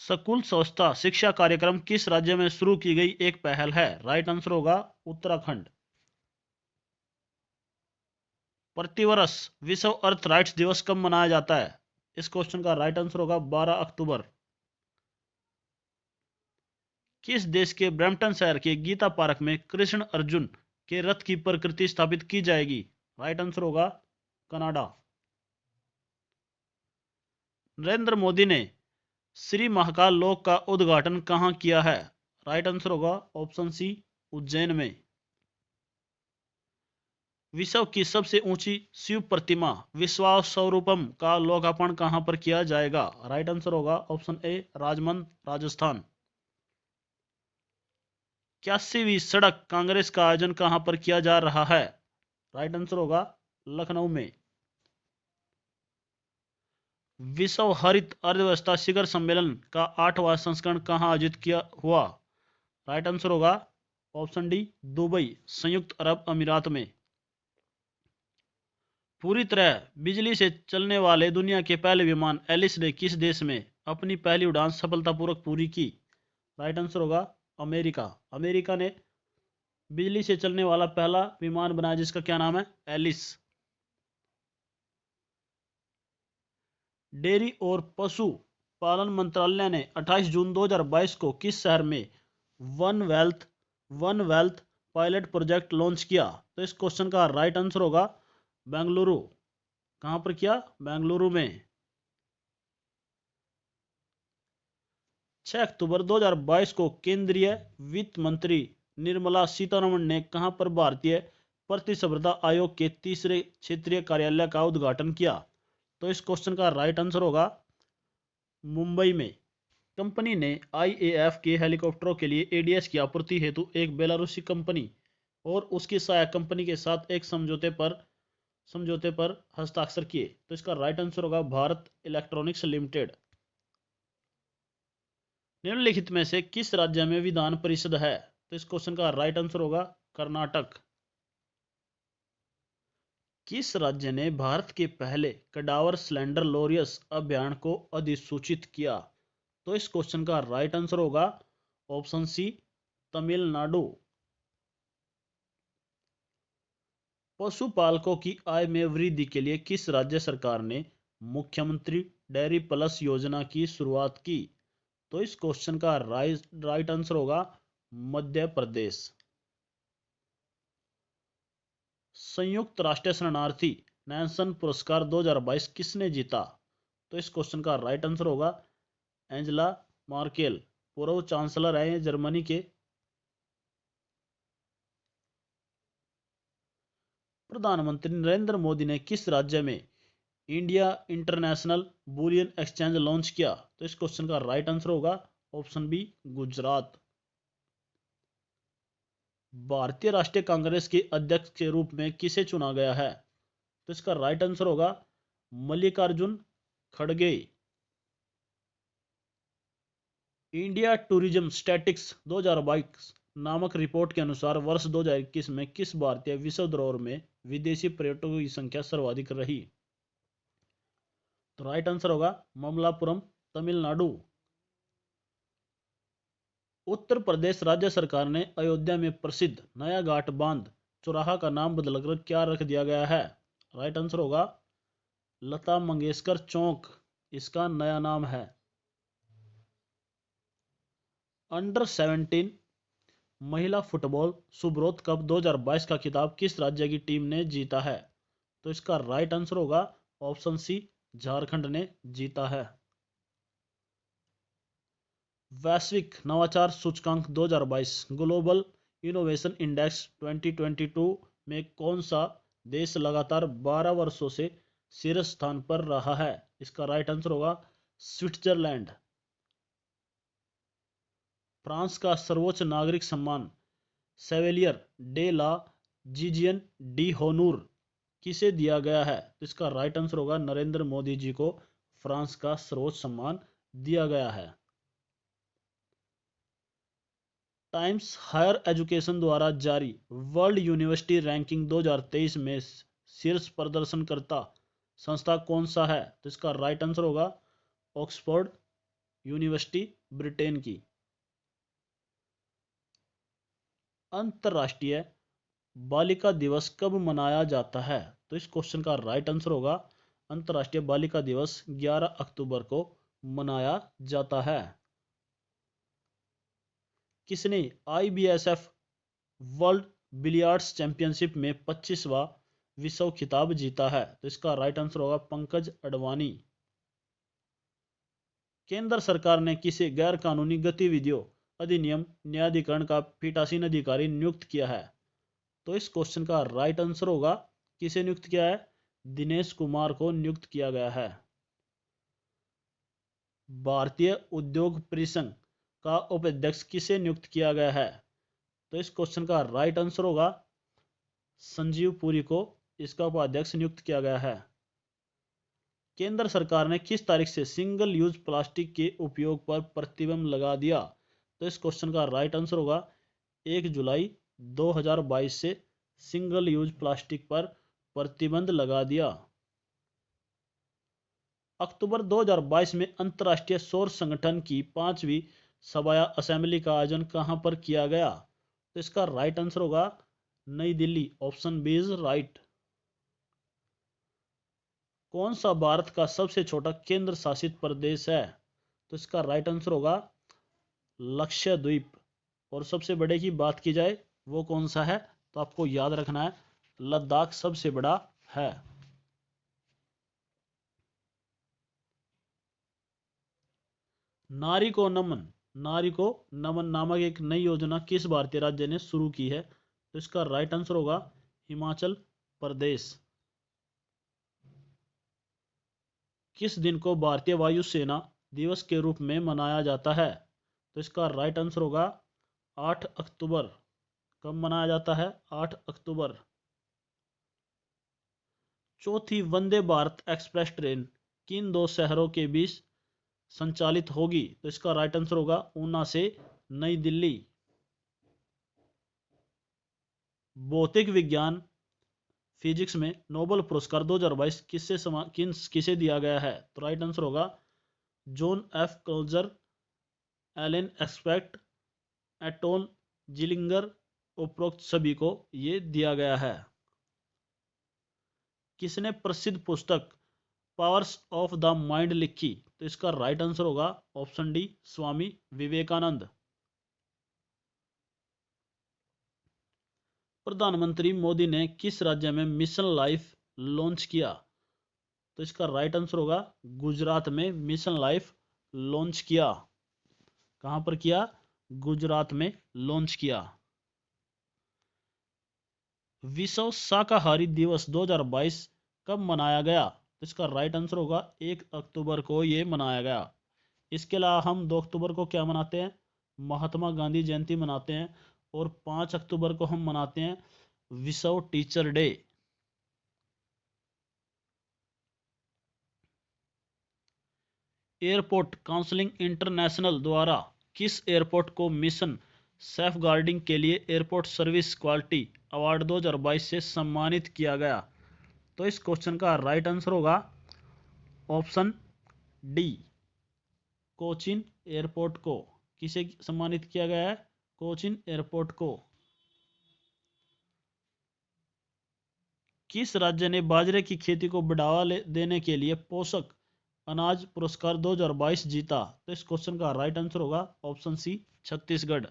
School स्वच्छता शिक्षा कार्यक्रम किस राज्य में शुरू की गई एक पहल है? राइट आंसर होगा उत्तराखंड। प्रतिवर्ष विश्व अर्थ राइट्स दिवस कब मनाया जाता है? इस क्वेश्चन का राइट आंसर होगा 12 अक्टूबर। किस देश के ब्रैम्पटन शहर के गीता पार्क में कृष्ण अर्जुन के रथ की प्रतिकृति स्थापित की जाएगी? राइट आंसर होगा कनाडा। नरेंद्र मोदी ने श्री महाकाल लोक का उद्घाटन कहां किया है? राइट आंसर होगा ऑप्शन सी उज्जैन में। विश्व की सबसे ऊंची शिव प्रतिमा विश्वासस्वरूपम का लोकार्पण कहां पर किया जाएगा? राइट आंसर होगा ऑप्शन ए राजमंद राजस्थान। 81वीं सड़क कांग्रेस का आयोजन कहां पर किया जा रहा है? राइट आंसर होगा लखनऊ में। विश्व हरित अर्थव्यवस्था शिखर सम्मेलन का 8वां संस्करण कहां आयोजित किया हुआ? राइट आंसर होगा ऑप्शन डी दुबई संयुक्त अरब अमीरात में। पूरी तरह बिजली से चलने वाले दुनिया के पहले विमान एलिस ने किस देश में अपनी पहली उड़ान सफलतापूर्वक पूरी की? राइट आंसर होगा अमेरिका। अमेरिका ने बिजली से चलने वाला पहला विमान बनाया जिसका क्या नाम है? एलिस। डेयरी और पशु पालन मंत्रालय ने 28 जून 2022 को किस शहर में one wealth pilot project launch किया? तो इस क्वेश्चन का राइट आंसर होगा बेंगलुरु। कहां पर किया? बेंगलुरु में। 6 अक्टूबर 2022 को केंद्रीय वित्त मंत्री निर्मला सीतारमण ने कहां पर भारतीय प्रतिस्पर्धा आयोग के तीसरे क्षेत्रीय कार्यालय का उद्घाटन किया? तो इस क्वेश्चन का राइट आंसर होगा मुंबई में। कंपनी ने आईएएफ के हेलीकॉप्टरों के लिए एडीएस की आपूर्ति हेतु एक बेलारूसी कंपनी और उसकी सहायक कंपनी के साथ एक समझौते पर हस्ताक्षर किए। तो इसका राइट आंसर होगा भारत इलेक्ट्रॉनिक्स लिमिटेड। निम्नलिखित में से किस राज्य में विधान परिषद है? तो इस क्वेश्चन का राइट आंसर होगा कर्नाटक। किस राज्य ने भारत के पहले कडावर स्लेंडर लोरियस अभ्यारण्य को अधिसूचित किया? तो इस क्वेश्चन का राइट आंसर होगा ऑप्शन सी तमिलनाडु। पशुपालकों की आय में वृद्धि के लिए किस राज्य सरकार ने मुख्यमंत्री डेयरी प्लस योजना की शुरुआत की? तो इस क्वेश्चन का राइट आंसर होगा मध्य प्रदेश। संयुक्त राष्ट्र शरणार्थी नेशन पुरस्कार 2022 किसने जीता? तो इस क्वेश्चन का राइट आंसर होगा एंजेला मार्केल, पूर्व चांसलर है जर्मनी के। प्रधानमंत्री नरेंद्र मोदी ने किस राज्य में India international bullion exchange launch किया? तो इस क्वेश्चन का राइट आंसर होगा ऑप्शन बी गुजरात। भारतीय राष्ट्रीय कांग्रेस के अध्यक्ष के रूप में किसे चुना गया है? तो इसका राइट आंसर होगा मल्लिकार्जुन खड़गे। इंडिया टूरिज्म स्टैटिस्टिक्स 2022 नामक रिपोर्ट के अनुसार वर्ष 2021 में किस भारतीय विश्व धरोहर में विदेशी पर्यटकों की संख्या सर्वाधिक रही? तो राइट आंसर होगा ममलापुरम तमिलनाडु। उत्तर प्रदेश राज्य सरकार ने अयोध्या में प्रसिद्ध नया घाट बांध चौराहा का नाम बदलकर क्या रख दिया गया है? राइट आंसर होगा लता मंगेशकर चौक इसका नया नाम है। अंडर 17 महिला फुटबॉल सुब्रोत कप 2022 का खिताब किस राज्य की टीम ने जीता है? तो इसका राइट आंसर होगा ऑप्शन सी झारखंड ने जीता है। वैश्विक नवाचार सूचकांक 2022 ग्लोबल इनोवेशन इंडेक्स 2022 में कौन सा देश लगातार 12 वर्षों से शीर्ष स्थान पर रहा है? इसका राइट आंसर होगा स्विट्जरलैंड। फ्रांस का सर्वोच्च नागरिक सम्मान सेवेलियर डे ला जीजियन डी होनूर किसे दिया गया है? तो इसका राइट आंसर होगा नरेंद्र मोदी जी को फ्रांस का सर्वोच्च सम्मान दिया गया है। टाइम्स हायर एजुकेशन द्वारा जारी वर्ल्ड यूनिवर्सिटी रैंकिंग 2023 में शीर्ष प्रदर्शनकर्ता संस्था कौन सा है? तो इसका राइट आंसर होगा ऑक्सफोर्ड यूनिवर्सिटी ब्रिटेन की। अंतर्राष्ट्रीय बालिका दिवस कब मनाया जाता है? तो इस क्वेश्चन का राइट आंसर होगा अंतर्राष्ट्रीय बालिका दिवस 11 अक्टूबर को मनाया जाता है। किसने IBSF वर्ल्ड बिलियर्ड्स चैंपियनशिप में 25वां विश्व खिताब जीता है? तो इसका राइट आंसर होगा पंकज अडवाणी। केंद्र सरकार ने किसे गैर कानूनी गतिविधियों अधिनियम न्यायाधिकरण का पीठासीन अधिकारी नियुक्त किया है? तो इस क्वेश्चन का राइट आंसर होगा किसे नियुक्त किया है? दिनेश कुमार को नियुक्त किया गया है। भारतीय उद्योग परिसंघ का उपाध्यक्ष किसे नियुक्त किया गया है? तो इस क्वेश्चन का राइट आंसर होगा संजीव पुरी को इसका उपाध्यक्ष नियुक्त किया गया है। केंद्र सरकार ने किस तारीख से सिंगल यूज प्लास्टिक के उपयोग पर प्रतिबंध लगा दिया? तो इस क्वेश्चन का राइट आंसर होगा 1 जुलाई 2022 से सिंगल यूज प्लास्टिक पर प्रतिबंध लगा दिया। अक्टूबर 2022 में अंतर्राष्ट्रीय सौर संगठन की 5वीं सभा असेंबली का आयोजन कहां पर किया गया? तो इसका राइट आंसर होगा New Delhi. Option B is right. कौन सा भारत का सबसे छोटा केंद्र शासित प्रदेश है? तो इसका राइट आंसर होगा लक्षद्वीप। और सबसे बड़े की बात की जाए वो कौन सा है? तो आपको याद रखना है लद्दाख सबसे बड़ा है। नारी को नमन नामक एक नई योजना किस भारतीय राज्य ने शुरू की है? तो इसका राइट आंसर होगा हिमाचल प्रदेश। किस दिन को भारतीय वायुसेना दिवस के रूप में मनाया जाता है? तो इसका राइट आंसर होगा 8 अक्टूबर। कब मनाया जाता है? 8 अक्टूबर। चौथी वंदे भारत एक्सप्रेस ट्रेन किन दो शहरों के बीच संचालित होगी? तो इसका राइट आंसर होगा ऊना से नई दिल्ली। भौतिक विज्ञान फिजिक्स में नोबेल पुरस्कार 2022 किसे दिया गया है? तो राइट आंसर होगा जॉन एफ क्लोजर, एलन एक्सपेक्ट, एटोन जिलिंगर। उपरोक्त सभी को ये दिया गया है। किसने प्रसिद्ध पुस्तक पावर्स ऑफ द माइंड लिखी? तो इसका राइट आंसर होगा ऑप्शन डी स्वामी विवेकानंद। प्रधानमंत्री मोदी ने किस राज्य में मिशन लाइफ लॉन्च किया? तो इसका राइट आंसर होगा गुजरात में मिशन लाइफ लॉन्च किया। कहां पर किया? गुजरात में लॉन्च किया। विश्व शाकाहारी दिवस 2022 कब मनाया गया? तो इसका राइट आंसर होगा 1 अक्टूबर को ये मनाया गया। इसके अलावा हम 2 अक्टूबर को क्या मनाते हैं? महात्मा गांधी जयंती मनाते हैं। और 5 अक्टूबर को हम मनाते हैं विश्व teacher day. Airport council international द्वारा किस एयरपोर्ट को मिशन सेफगार्डिंग के लिए एयरपोर्ट सर्विस क्वालिटी अवार्ड 2022 से सम्मानित किया गया? तो इस क्वेश्चन का राइट आंसर होगा ऑप्शन डी कोचिन एयरपोर्ट को। किसे सम्मानित किया गया है? कोचिन एयरपोर्ट को। किस राज्य ने बाजरे की खेती को बढ़ावा देने के लिए पोषक अनाज पुरस्कार 2022 जीता? तो इस क्वेश्चन का राइट आंसर होगा option C Chhattisgarh.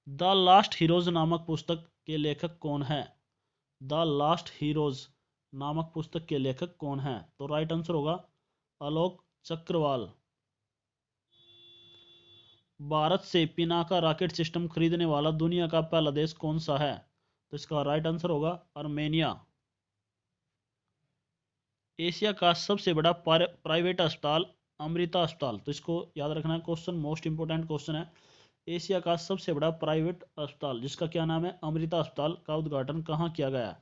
The last heroes नामक पुस्तक के लेखक कौन है? द लास्ट हीरोज नामक पुस्तक के लेखक कौन है? तो राइट आंसर होगा आलोक चक्रवाल। भारत से पिनाका रॉकेट सिस्टम खरीदने वाला दुनिया का पहला देश कौन सा है? तो इसका राइट आंसर होगा आर्मेनिया। एशिया का सबसे बड़ा प्राइवेट अस्पताल अमृता अस्पताल। तो इसको याद रखना, क्वेश्चन मोस्ट इंपोर्टेंट क्वेश्चन है। एशिया का सबसे बड़ा प्राइवेट अस्पताल जिसका क्या नाम है? अमृता अस्पताल का उद्घाटन कहाँ किया गया?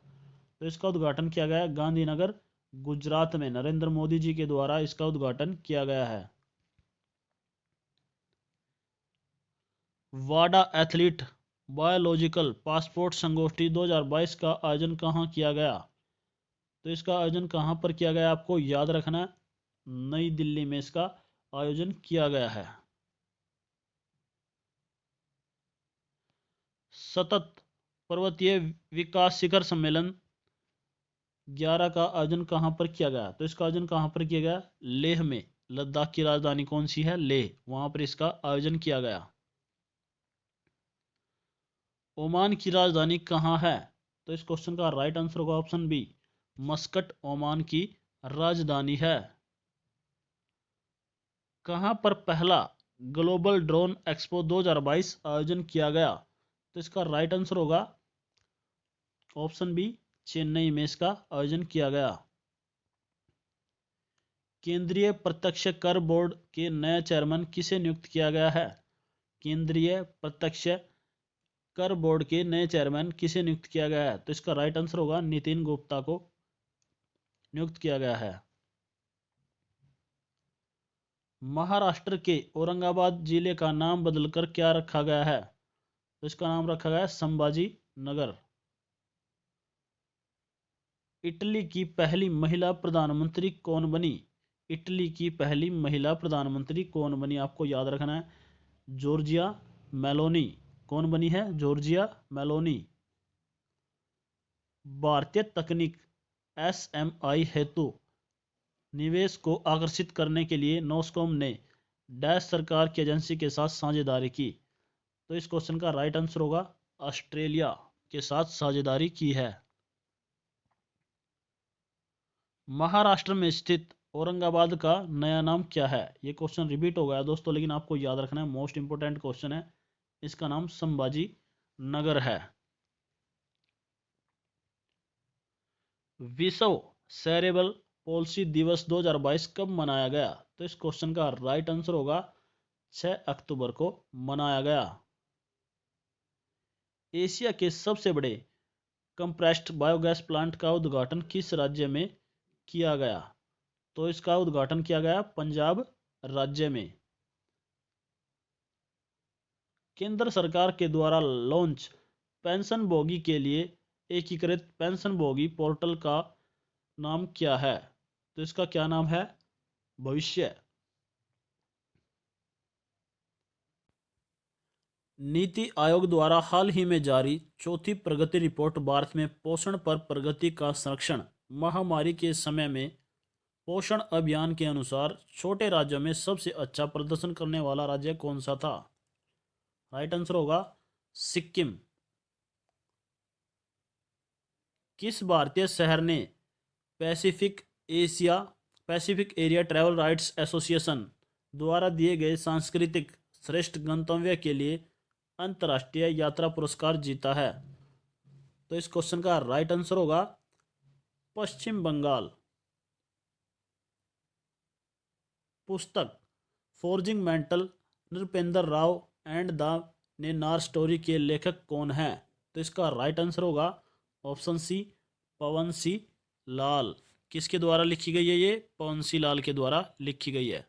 तो इसका उद्घाटन किया गया गांधीनगर गुजरात में। नरेंद्र मोदी जी के द्वारा इसका उद्घाटन किया गया है। वाडा एथलीट बायोलॉजिकल पासपोर्ट संगोष्ठी 2022 का आयोजन कहाँ किया गया? तो इसका आयोजन कहाँ पर किया गया आपको याद रखना है, नई दिल्ली में इसका आयोजन किया गया है। सतत पर्वतीय विकास शिखर सम्मेलन 11 का आयोजन कहाँ पर किया गया, तो इसका आयोजन कहाँ पर किया गया, लेह में। लद्दाख की राजधानी कौन सी है, लेह, वहां पर इसका आयोजन किया गया। ओमान की राजधानी कहाँ है, तो इस क्वेश्चन का राइट आंसर होगा ऑप्शन बी, मस्कट ओमान की राजधानी है। कहां पर पहला ग्लोबल ड्रोन एक्सपो 2022 आयोजन किया गया, तो इसका राइट आंसर होगा ऑप्शन बी, चेन्नई में इसका आयोजन किया गया। केंद्रीय प्रत्यक्ष कर बोर्ड के नए चेयरमैन किसे नियुक्त किया गया है, केंद्रीय प्रत्यक्ष कर बोर्ड के नए चेयरमैन किसे नियुक्त किया गया है, तो इसका राइट आंसर होगा नितिन गुप्ता को नियुक्त किया गया है। महाराष्ट्र के औरंगाबाद जिले का नाम बदलकर क्या रखा गया है, तो इसका नाम रखा गया है संभाजी नगर। इटली की पहली महिला प्रधानमंत्री कौन बनी, इटली की पहली महिला प्रधानमंत्री कौन बनी, आपको याद रखना है, जॉर्जिया मेलोनी। कौन बनी है, जॉर्जिया मेलोनी। भारतीय तकनीक एसएमई हेतु निवेश को आकर्षित करने के लिए नॉस्कॉम ने डैश सरकार की एजेंसी के साथ साझेदारी की, तो इस क्वेश्चन का राइट आंसर होगा ऑस्ट्रेलिया के साथ साझेदारी की है। महाराष्ट्र में स्थित औरंगाबाद का नया नाम क्या है, ये क्वेश्चन रिपीट हो गया दोस्तों, लेकिन आपको याद रखना है, मोस्ट इंपोर्टेंट क्वेश्चन है। इसका नाम संभाजी नगर है। विश्व सेरेब्रल पॉल्सी दिवस 2022 कब मनाया गया, तो इस क्वेश्चन का राइट आंसर होगा 6 अक्टूबर को मनाया गया। एशिया के सबसे बड़े कंप्रेस्ड बायोगैस प्लांट का उद्घाटन किस राज्य में किया गया, तो इसका उद्घाटन किया गया पंजाब राज्य में। केंद्र सरकार के द्वारा लॉन्च पेंशनभोगी के लिए एकीकृत पेंशनभोगी पोर्टल का नाम क्या है, तो इसका क्या नाम है, भविष्य। नीति आयोग द्वारा हाल ही में जारी चौथी प्रगति रिपोर्ट भारत में पोषण पर प्रगति का संरक्षण महामारी के समय में पोषण अभियान के अनुसार छोटे राज्यों में सबसे अच्छा प्रदर्शन करने वाला राज्य कौन सा था, राइट आंसर होगा सिक्किम। किस भारतीय शहर ने Pacific area travel rights association द्वारा दिए गए सांस्कृतिक श्रेष्ठ गंतव्य के लिए अंतर्राष्ट्रीय यात्रा पुरस्कार जीता है, तो इस क्वेश्चन का राइट आंसर होगा पश्चिम बंगाल। पुस्तक forging mental Nripendra Rao and the नेनार स्टोरी के लेखक कौन है, तो इसका राइट आंसर होगा option C, Pawan C Lall. किसके द्वारा लिखी गई है, ये पवन सी लाल के द्वारा लिखी गई है।